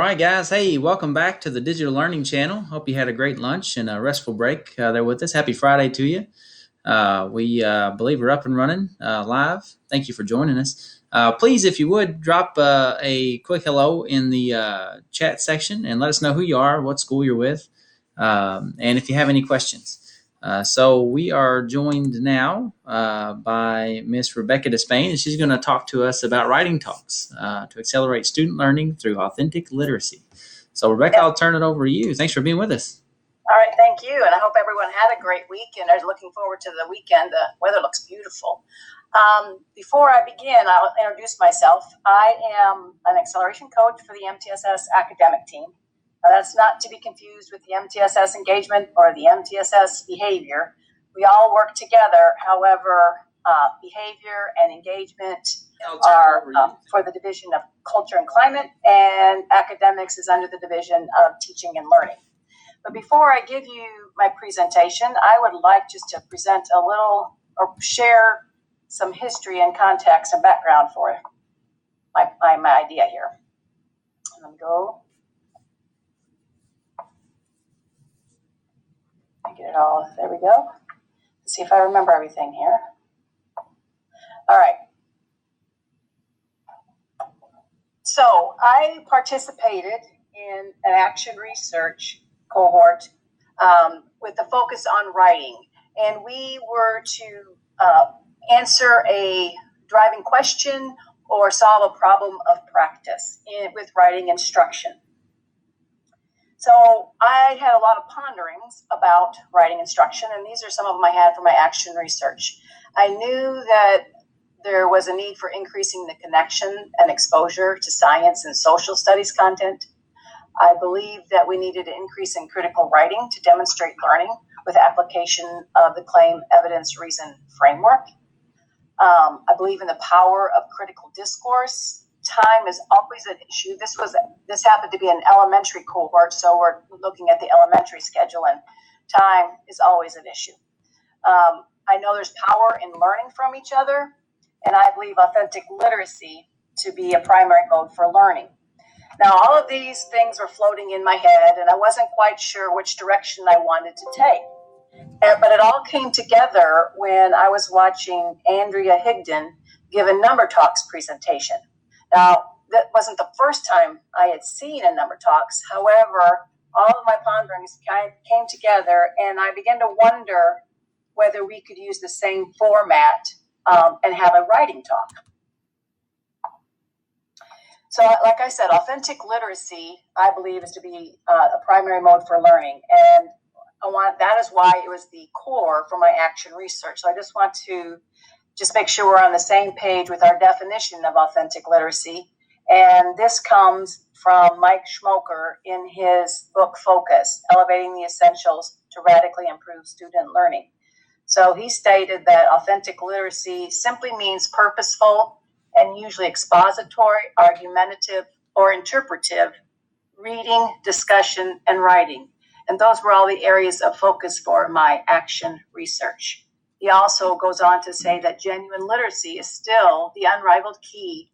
right, guys. Hey, welcome back to the Digital Learning Channel. Hope you had a great lunch and a restful break there with us. Happy Friday to you. We believe we're up and running live. Thank you for joining us. Please, if you would, drop a quick hello in the chat section and let us know who you are, what school you're with, and if you have any questions. So we are joined now by Miss Rebecca Despain, and she's going to talk to us about writing talks to accelerate student learning through authentic literacy. So Rebecca, I'll turn it over to you. Thanks for being with us. All right, thank you, and I hope everyone had a great week and are looking forward to the weekend. The weather looks beautiful. Before I begin, I'll introduce myself. I am an acceleration coach for the MTSS academic team. Now, that's not to be confused with the MTSS engagement or the MTSS behavior. We all work together. However, behavior and engagement are for the Division of Culture and Climate, and academics is under the Division of Teaching and Learning. But before I give you my presentation, I would like just to present a little or share some history and context and background for my idea here. Let me go. Get it all. There we go. Let's see if I remember everything here. All right. So I participated in an action research cohort with the focus on writing, and we were to answer a driving question or solve a problem of practice with writing instruction. So I had a lot of ponderings about writing instruction, and these are some of them I had for my action research. I knew that there was a need for increasing the connection and exposure to science and social studies content. I believed that we needed an increase in critical writing to demonstrate learning with application of the claim, evidence, reason framework. I believe in the power of critical discourse. Time is always an issue. This happened to be an elementary cohort, so we're looking at the elementary schedule, and time is always an issue. I know there's power in learning from each other, and I believe authentic literacy to be a primary mode for learning. Now, all of these things were floating in my head, and I wasn't quite sure which direction I wanted to take. But it all came together when I was watching Andrea Higdon give a Number Talks presentation. Now, that wasn't the first time I had seen a Number Talks. However, all of my ponderings came together, and I began to wonder whether we could use the same format and have a writing talk. So, like I said, authentic literacy, I believe, is to be a primary mode for learning, and that is why it was the core for my action research. So I just want to make sure we're on the same page with our definition of authentic literacy. And this comes from Mike Schmoker in his book, Focus, Elevating the Essentials to Radically Improve Student Learning. So he stated that authentic literacy simply means purposeful and usually expository, argumentative, or interpretive reading, discussion, and writing. And those were all the areas of focus for my action research. He also goes on to say that genuine literacy is still the unrivaled key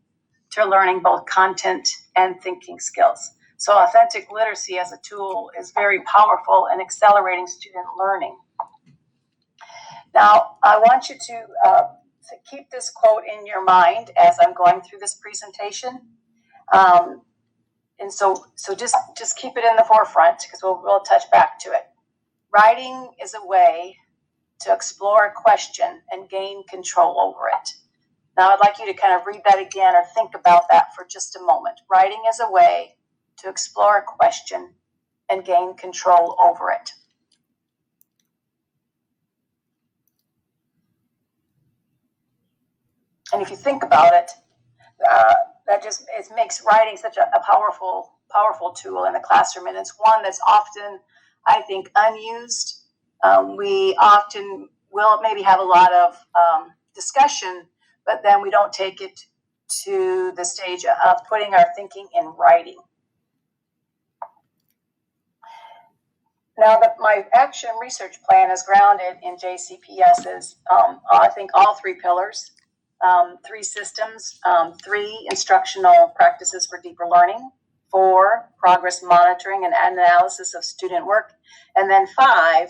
to learning both content and thinking skills. So authentic literacy as a tool is very powerful in accelerating student learning. Now, I want you to keep this quote in your mind as I'm going through this presentation. And so just keep it in the forefront, because we'll touch back to it. Writing is a way to explore a question and gain control over it. Now, I'd like you to kind of read that again or think about that for just a moment. Writing is a way to explore a question and gain control over it. And if you think about it, it makes writing such a powerful tool in the classroom, and it's one that's often, I think, unused. We often will maybe have a lot of discussion, but then we don't take it to the stage of putting our thinking in writing. Now, my action research plan is grounded in JCPS's, I think, all three pillars. 3 systems, 3 instructional practices for deeper learning, 4, progress monitoring and analysis of student work, and then 5,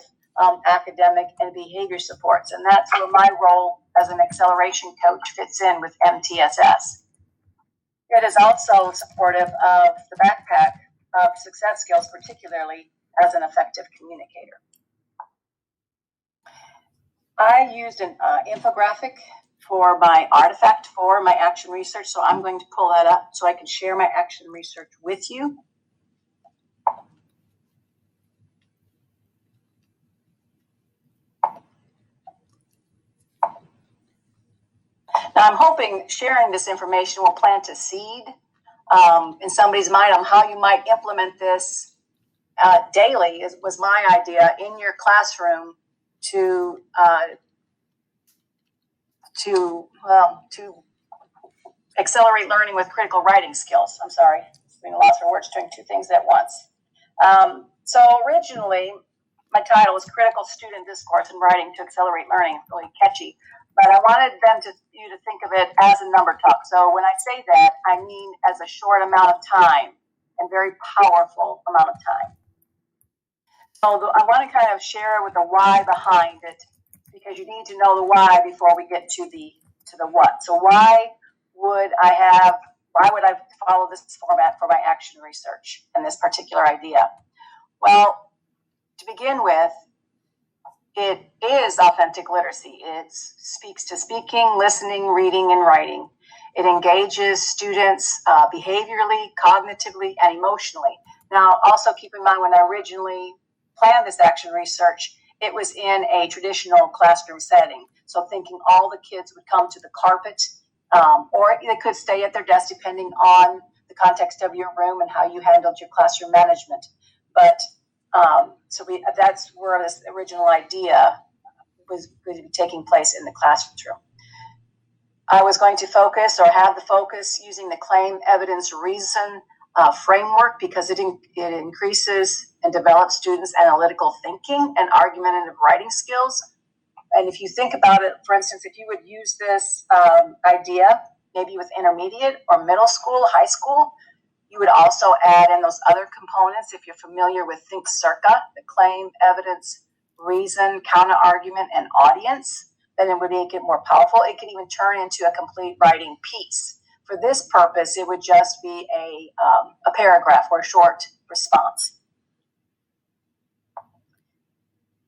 academic and behavior supports. And that's where my role as an acceleration coach fits in with MTSS. It is also supportive of the backpack of success skills, particularly as an effective communicator. I used an infographic for my artifact for my action research, so I'm going to pull that up so I can share my action research with you. Now, I'm hoping sharing this information will plant a seed in somebody's mind on how you might implement this daily. Was my idea in your classroom to accelerate learning with critical writing skills. I'm sorry, it's been a loss for words doing two things at once. So originally, my title was Critical Student Discourse in Writing to Accelerate Learning. It's really catchy. But I wanted you to think of it as a number talk. So when I say that, I mean as a short amount of time and very powerful amount of time. So I want to kind of share with the why behind it, because you need to know the why before we get to the what. So why would I follow this format for my action research and this particular idea? Well, to begin with, it is authentic literacy. It speaks to speaking, listening, reading, and writing. It engages students behaviorally, cognitively, and emotionally. Now, also keep in mind when I originally planned this action research, it was in a traditional classroom setting. So thinking all the kids would come to the carpet, or they could stay at their desk depending on the context of your room and how you handled your classroom management. But that's where this original idea was going to be taking place in the classroom. I was going to focus or have the focus using the claim, evidence, reason framework, because it increases and develops students' analytical thinking and argumentative writing skills. And if you think about it, for instance, if you would use this idea maybe with intermediate or middle school, high school, you would also add in those other components. If you're familiar with Think Circa, the claim, evidence, reason, counter-argument, and audience, then it would make it more powerful. It could even turn into a complete writing piece. For this purpose, it would just be a paragraph or a short response.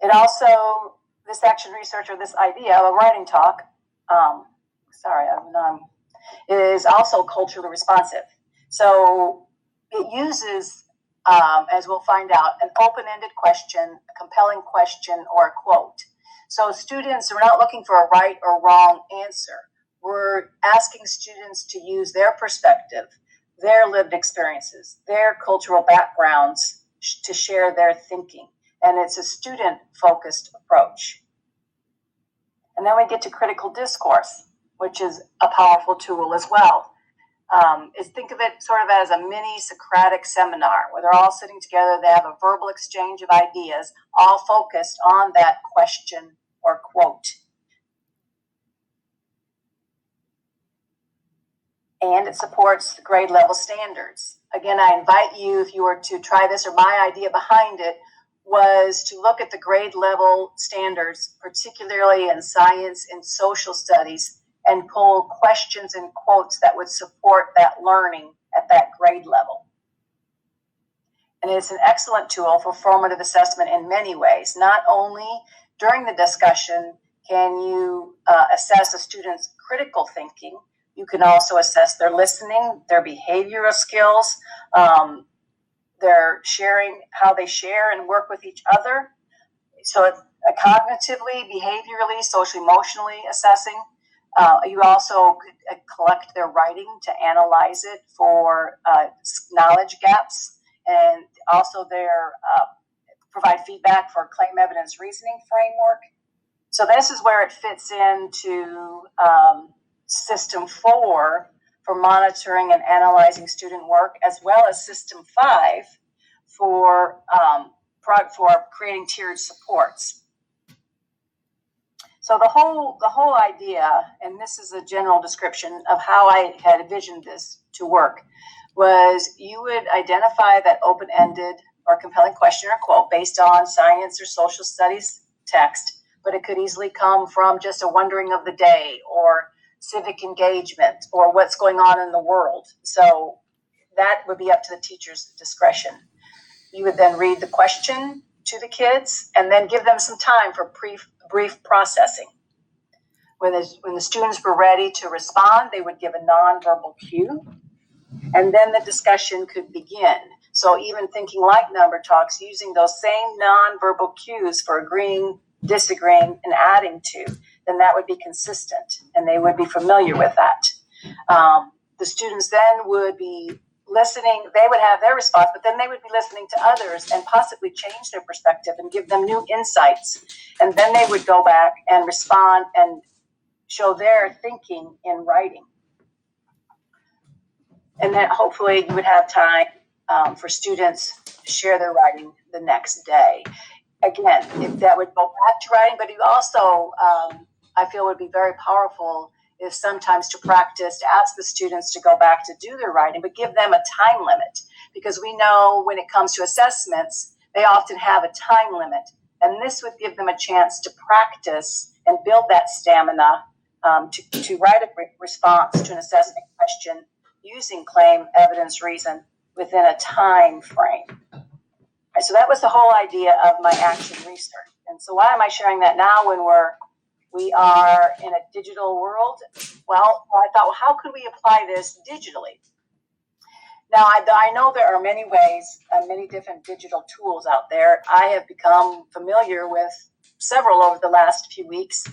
It also, this action research or this idea of a writing talk, is also culturally responsive. So it uses, as we'll find out, an open-ended question, a compelling question, or a quote. So students are not looking for a right or wrong answer. We're asking students to use their perspective, their lived experiences, their cultural backgrounds to share their thinking. And it's a student-focused approach. And then we get to critical discourse, which is a powerful tool as well. Think of it sort of as a mini Socratic seminar where they're all sitting together. They have a verbal exchange of ideas, all focused on that question or quote. And it supports the grade level standards. Again, I invite you, if you were to try this, or my idea behind it was to look at the grade level standards, particularly in science and social studies, and pull questions and quotes that would support that learning at that grade level. And it's an excellent tool for formative assessment in many ways. Not only during the discussion can you assess a student's critical thinking, you can also assess their listening, their behavioral skills, their sharing, how they share and work with each other. So cognitively, behaviorally, social, emotionally assessing. You also could collect their writing to analyze it for knowledge gaps, and also provide feedback for claim, evidence, reasoning framework. So this is where it fits into System 4 for monitoring and analyzing student work, as well as System 5 for creating tiered supports. So the whole idea, and this is a general description of how I had envisioned this to work, was you would identify that open-ended or compelling question or quote based on science or social studies text, but it could easily come from just a wondering of the day or civic engagement or what's going on in the world. So that would be up to the teacher's discretion. You would then read the question to the kids and then give them some time for brief processing. When the students were ready to respond, they would give a nonverbal cue, and then the discussion could begin. So even thinking like number talks, using those same nonverbal cues for agreeing, disagreeing, and adding to, then that would be consistent, and they would be familiar with that. The students then would be listening. They would have their response, but then they would be listening to others and possibly change their perspective and give them new insights. And then they would go back and respond and show their thinking in writing. And then hopefully you would have time for students to share their writing the next day. Again, if that would go back to writing, but you also, I feel would be very powerful is sometimes to practice, to ask the students to go back to do their writing, but give them a time limit, because we know when it comes to assessments, they often have a time limit. And this would give them a chance to practice and build that stamina to write a response to an assessment question using claim, evidence, reason within a time frame. Right, so that was the whole idea of my action research. And so why am I sharing that now when we are in a digital world? Well, I thought, well, how could we apply this digitally? Now, I know there are many ways and many different digital tools out there. I have become familiar with several over the last few weeks,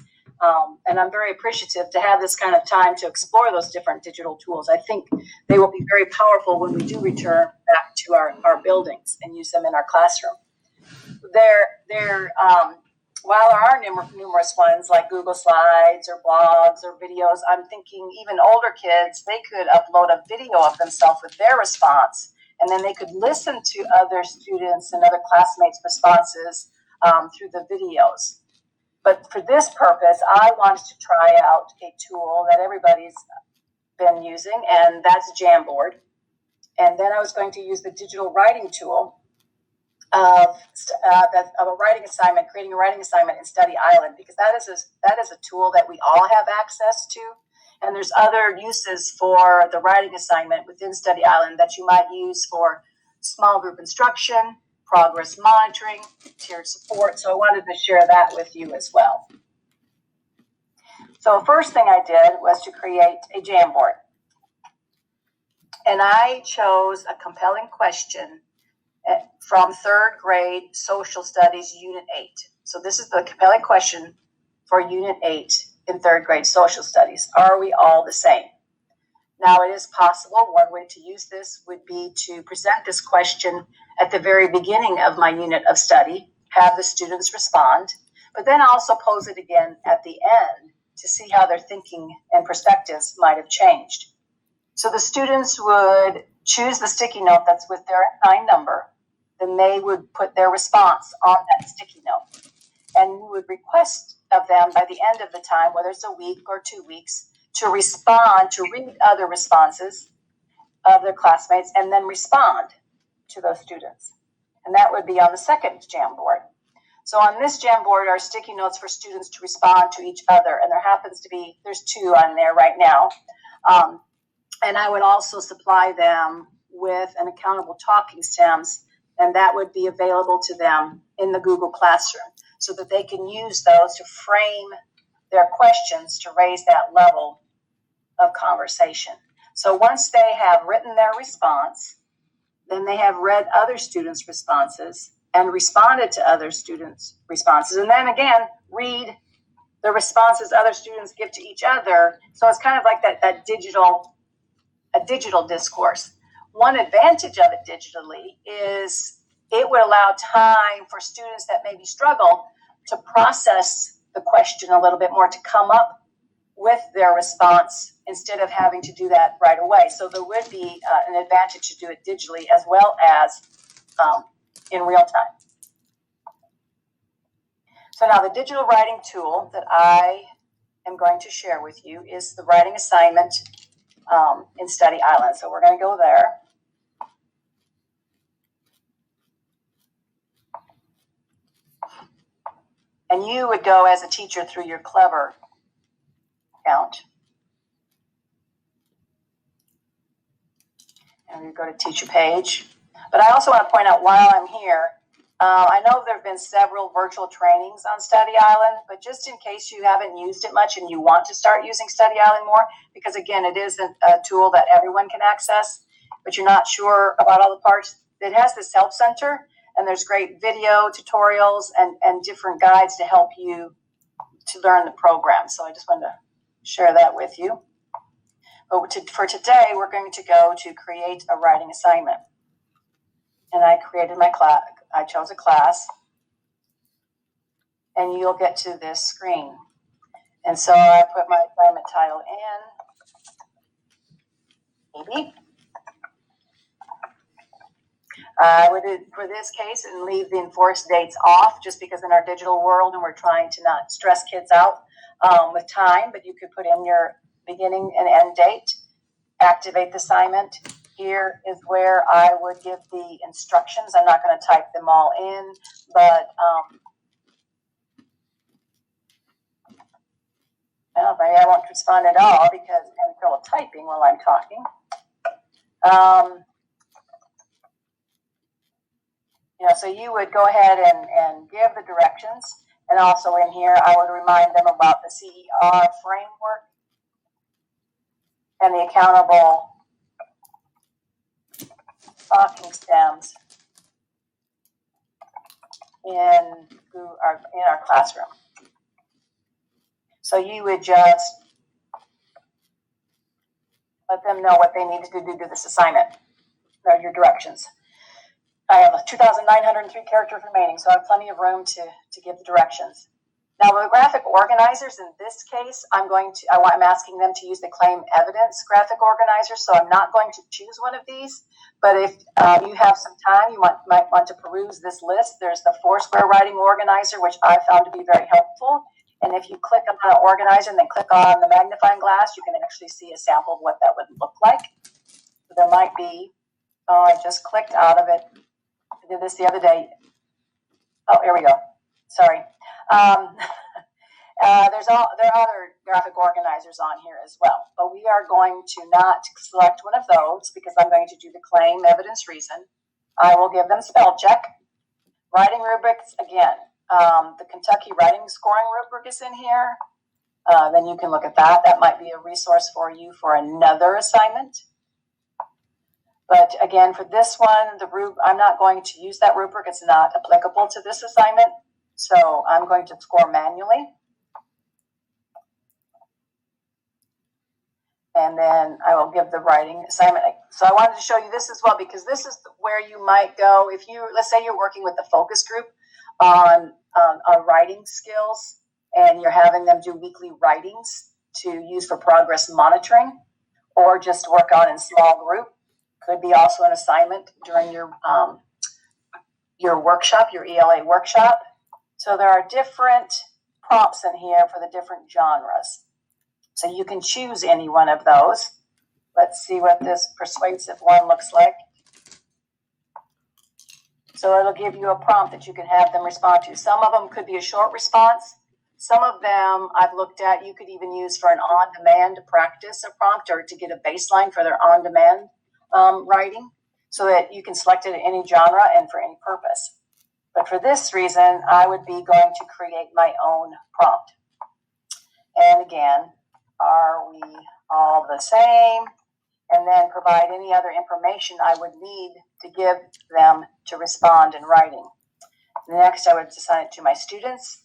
and I'm very appreciative to have this kind of time to explore those different digital tools. I think they will be very powerful when we do return back to our buildings and use them in our classroom. While there are numerous ones like Google Slides or blogs or videos, I'm thinking even older kids, they could upload a video of themselves with their response, and then they could listen to other students and other classmates' responses through the videos. But for this purpose, I wanted to try out a tool that everybody's been using, and that's Jamboard. And then I was going to use the digital writing tool of a writing assignment, creating a writing assignment in Study Island, because that is a tool that we all have access to. And there's other uses for the writing assignment within Study Island that you might use for small group instruction, progress monitoring, tiered support. So I wanted to share that with you as well. So the first thing I did was to create a Jamboard. And I chose a compelling question from third grade Social Studies Unit 8. So this is the compelling question for Unit 8 in third grade Social Studies. Are we all the same? Now, it is possible, one way to use this would be to present this question at the very beginning of my unit of study, have the students respond, but then also pose it again at the end to see how their thinking and perspectives might have changed. So the students would choose the sticky note that's with their assigned number, then they would put their response on that sticky note. And we would request of them by the end of the time, whether it's a week or 2 weeks, to respond, to read other responses of their classmates and then respond to those students. And that would be on the second Jamboard. So on this Jamboard are sticky notes for students to respond to each other. And there's 2 on there right now. And I would also supply them with an accountable talking stems, and that would be available to them in the Google Classroom so that they can use those to frame their questions to raise that level of conversation. So once they have written their response, then they have read other students' responses and responded to other students' responses, and then again, read the responses other students give to each other. So it's kind of like that digital discourse. One advantage of it digitally is it would allow time for students that maybe struggle to process the question a little bit more, to come up with their response instead of having to do that right away. So there would be an advantage to do it digitally as well as in real time. So now the digital writing tool that I am going to share with you is the writing assignment in Study Island. So we're going to go there. And you would go as a teacher through your Clever account. And you go to teacher page. But I also want to point out while I'm here, I know there have been several virtual trainings on Study Island, but just in case you haven't used it much and you want to start using Study Island more, because again, it is a tool that everyone can access, but you're not sure about all the parts. It has this help center, and there's great video tutorials and different guides to help you to learn the program. So I just wanted to share that with you. But for today, we're going to go to create a writing assignment. And I created my class. I chose a class. And you'll get to this screen. And so I put my assignment title in. Maybe. I would, for this case, and leave the enforced dates off, just because in our digital world, and we're trying to not stress kids out with time, but you could put in your beginning and end date, activate the assignment. Here is where I would give the instructions. I'm not going to type them all in, but well, maybe I won't respond at all because I'm still typing while I'm talking. So you would go ahead and give the directions. And also in here, I would remind them about the CER framework and the accountable talking stems in our classroom. So you would just let them know what they needed to do this assignment. There are your directions. I have 2,903 characters remaining, so I have plenty of room to give the directions. Now, the graphic organizers, in this case, I'm asking them to use the claim evidence graphic organizer, so I'm not going to choose one of these. But if you have some time, you might want to peruse this list. There's the Foursquare writing organizer, which I found to be very helpful. And if you click on an organizer and then click on the magnifying glass, you can actually see a sample of what that would look like. So there might be, I just clicked out of it. I did this the other day. Oh, here we go. Sorry. There are other graphic organizers on here as well, but we are going to not select one of those because I'm going to do the claim evidence reason. I will give them spell check. Writing rubrics, again, the Kentucky writing scoring rubric is in here. Then you can look at that. That might be a resource for you for another assignment. But again, for this one, I'm not going to use that rubric. It's not applicable to this assignment. So I'm going to score manually. And then I will give the writing assignment. So I wanted to show you this as well, because this is where you might go. If let's say you're working with the focus group on writing skills, and you're having them do weekly writings to use for progress monitoring, or just work on in small group. Could be also an assignment during your workshop, your ELA workshop. So there are different prompts in here for the different genres. So you can choose any one of those. Let's see what this persuasive one looks like. So it'll give you a prompt that you can have them respond to. Some of them could be a short response. Some of them I've looked at, you could even use for an on-demand practice a prompt or to get a baseline for their on-demand writing, so that you can select it in any genre and for any purpose. But for this reason, I would be going to create my own prompt. And again, are we all the same? And then provide any other information I would need to give them to respond in writing. Next, I would assign it to my students.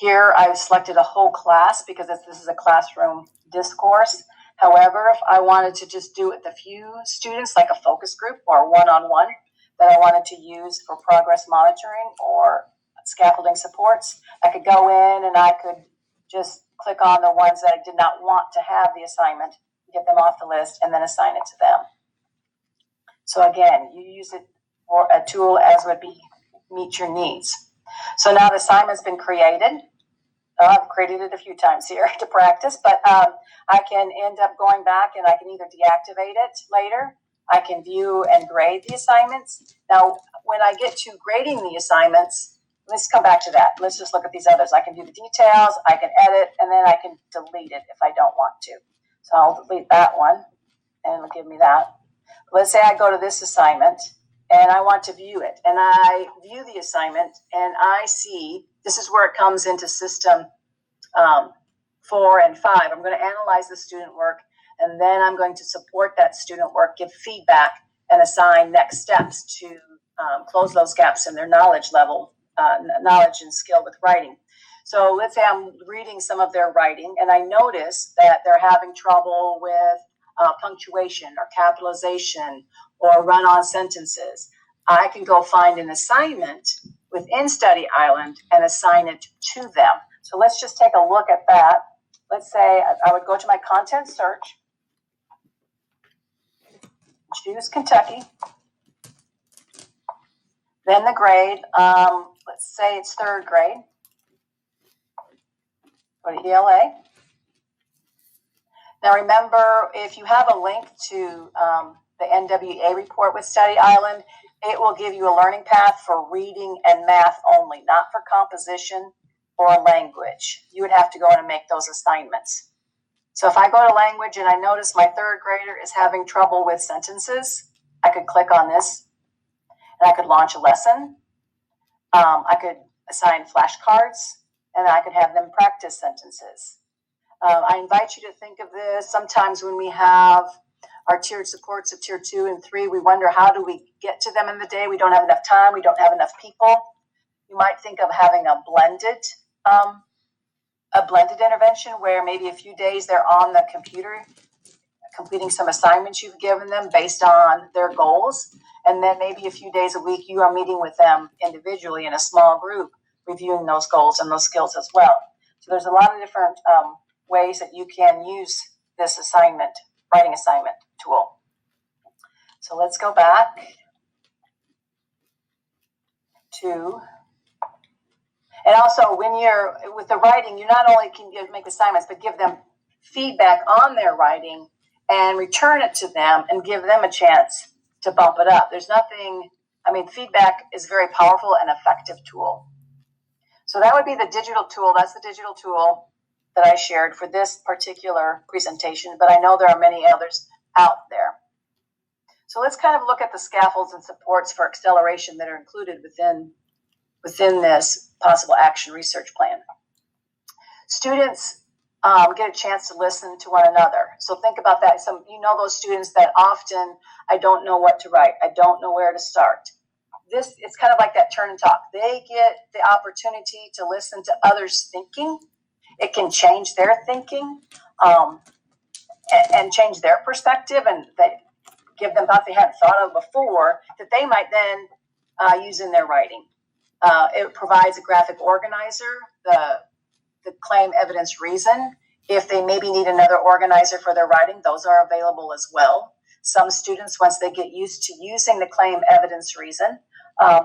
Here, I've selected a whole class because this is a classroom discourse. However, if I wanted to just do it with a few students, like a focus group or one-on-one, that I wanted to use for progress monitoring or scaffolding supports, I could go in and I could just click on the ones that I did not want to have the assignment, get them off the list, and then assign it to them. So again, you use it for a tool as would meet your needs. So now the assignment's been created. I've created it a few times here to practice, but I can end up going back and I can either deactivate it later. I can view and grade the assignments. Now, when I get to grading the assignments, let's come back to that. Let's just look at these others. I can do the details, I can edit, and then I can delete it if I don't want to. So I'll delete that one, and it'll give me that. Let's say I go to this assignment, and I want to view it. And I view the assignment, and I see, this is where it comes into system 4 and 5. I'm going to analyze the student work, and then I'm going to support that student work, give feedback, and assign next steps to close those gaps in their knowledge level, knowledge and skill with writing. So let's say I'm reading some of their writing, and I notice that they're having trouble with punctuation or capitalization or run-on sentences. I can go find an assignment within Study Island and assign it to them. So let's just take a look at that. Let's say I would go to my content search, choose Kentucky, then the grade, let's say it's 3rd grade, go to ELA. Now remember, if you have a link to the NWA report with Study Island, it will give you a learning path for reading and math only, not for composition or language. You would have to go in and make those assignments. So if I go to language and I notice my 3rd grader is having trouble with sentences, I could click on this and I could launch a lesson. I could assign flashcards and I could have them practice sentences. I invite you to think of this. Sometimes when we have our tiered supports of tier 2 and 3, we wonder, how do we get to them in the day? We don't have enough time. We don't have enough people. You might think of having a blended intervention where maybe a few days they're on the computer completing some assignments you've given them based on their goals. And then maybe a few days a week you are meeting with them individually in a small group, reviewing those goals and those skills as well. So there's a lot of different ways that you can use this writing assignment tool. So let's go back to, and also when you're with the writing, you not only can make assignments, but give them feedback on their writing and return it to them and give them a chance to bump it up. There's nothing, feedback is a very powerful and effective tool. So that would be the digital tool. That's the digital tool that I shared for this particular presentation, but I know there are many others out there. So let's kind of look at the scaffolds and supports for acceleration that are included within this possible action research plan. Students get a chance to listen to one another. So think about that. Those students that often, I don't know what to write. I don't know where to start. It's kind of like that turn and talk. They get the opportunity to listen to others' thinking. It can change their thinking and change their perspective, and they give them thoughts they hadn't thought of before that they might then use in their writing. It provides a graphic organizer, the claim, evidence, reason. If they maybe need another organizer for their writing, those are available as well. Some students, once they get used to using the claim, evidence, reason,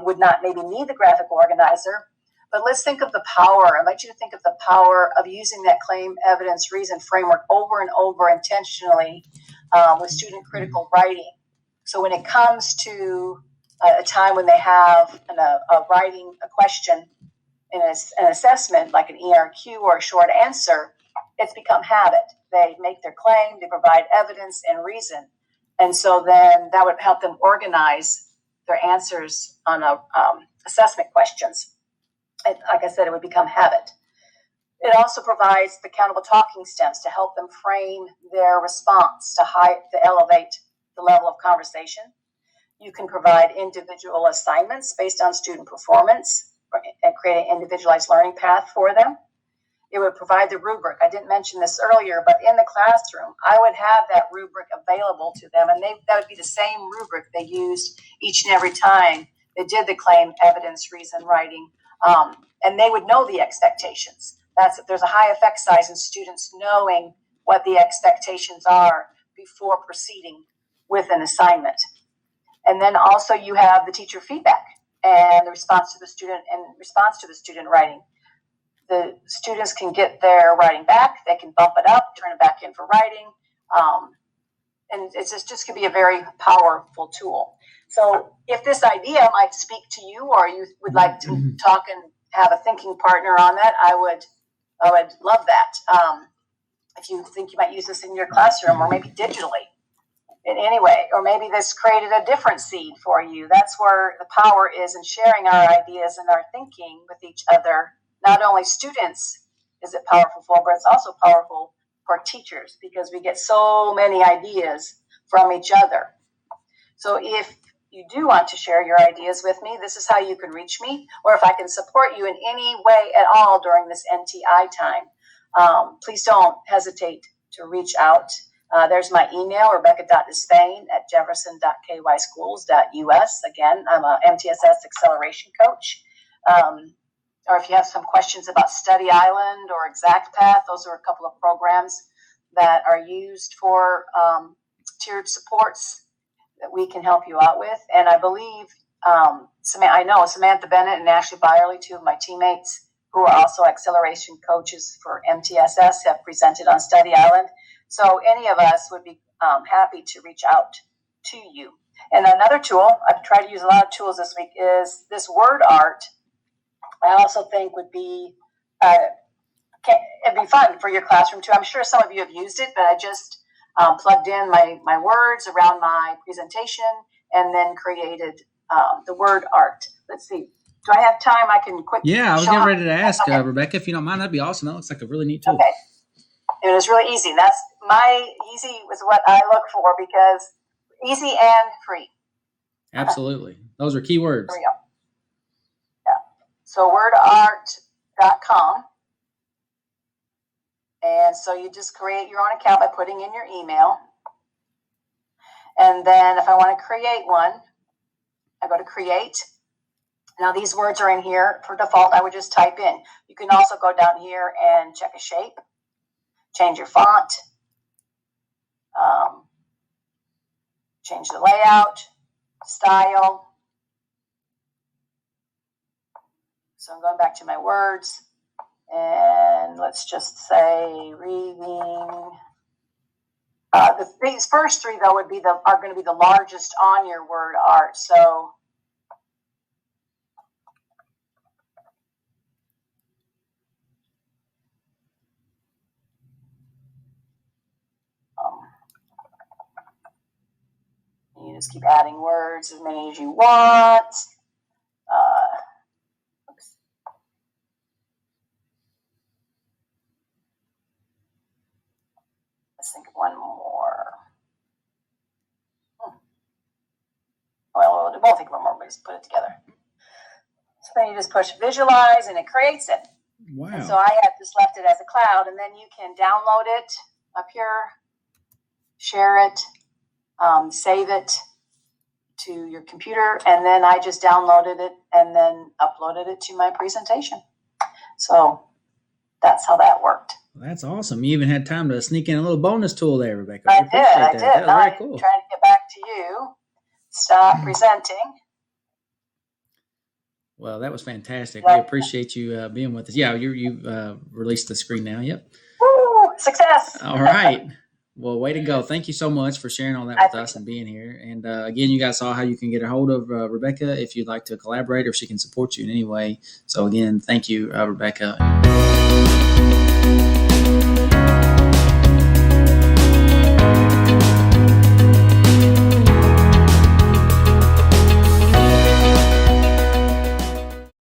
would not maybe need the graphic organizer. But let's think of the power. I'd like you to think of the power of using that claim, evidence, reason framework over and over intentionally with student critical writing. So when it comes to a time when they have writing a question in an assessment, like an ERQ or a short answer, it's become habit. They make their claim, they provide evidence and reason. And so then that would help them organize their answers on assessment questions. Like I said, it would become habit. It also provides the countable talking stems to help them frame their response to elevate the level of conversation. You can provide individual assignments based on student performance and create an individualized learning path for them. It would provide the rubric. I didn't mention this earlier, but in the classroom, I would have that rubric available to them, and that would be the same rubric they used each and every time they did the claim, evidence, reason, writing, and they would know the expectations. There's a high effect size in students knowing what the expectations are before proceeding with an assignment. And then also you have the teacher feedback and the response to the student writing. The students can get their writing back, they can bump it up, turn it back in for writing, and it's just could be a very powerful tool. So if this idea might speak to you, or you would like to talk and have a thinking partner on that, I would love that. If you think you might use this in your classroom or maybe digitally in any way, or maybe this created a different seed for you. That's where the power is in sharing our ideas and our thinking with each other. Not only students is it powerful for, but it's also powerful for teachers because we get so many ideas from each other. So if you do want to share your ideas with me, this is how you can reach me, or if I can support you in any way at all during this NTI time, please don't hesitate to reach out. There's my email, rebecca.despain@jefferson.kyschools.us. Again, I'm a MTSS acceleration coach. Or if you have some questions about Study Island or Exact Path, those are a couple of programs that are used for tiered supports that we can help you out with. And I believe, I know Samantha Bennett and Ashley Byerly, two of my teammates who are also acceleration coaches for MTSS, have presented on Study Island. So any of us would be happy to reach out to you. And another tool, I've tried to use a lot of tools this week, is this word art. I also think would be, it'd be fun for your classroom too. I'm sure some of you have used it, but I just plugged in my words around my presentation and then created the word art. Let's see. Do I have time? I can quickly. Yeah, I was getting ready to ask, Rebecca, if you don't mind, that'd be awesome. That looks like a really neat tool. Okay. It was really easy. That's easy was what I look for because easy and free. Absolutely. Those are key words. There we go. Yeah. So wordart.com. And so you just create your own account by putting in your email. And then if I want to create one, I go to create. Now these words are in here for default. I would just type in. You can also go down here and check a shape, change your font, change the layout, style. So I'm going back to my words. And let's just say reading. These first three though are going to be the largest on your word art. So you just keep adding words as many as you want. Let's think of one more. Well, we won't think of one more, but just put it together. So then you just push visualize and it creates it. Wow. And so I have just left it as a cloud, and then you can download it up here, share it, save it to your computer, and then I just downloaded it and then uploaded it to my presentation. So that's how that worked. Well, that's awesome. You even had time to sneak in a little bonus tool there, Rebecca. I did. That was very cool. I'm trying to get back to you. Stop presenting. Well, that was fantastic. We appreciate you being with us. Yeah, you've released the screen now. Yep. Woo! Success. All right. Well, way to go. Thank you so much for sharing all that with us and being here. And again, you guys saw how you can get a hold of Rebecca if you'd like to collaborate or if she can support you in any way. So again, thank you, Rebecca.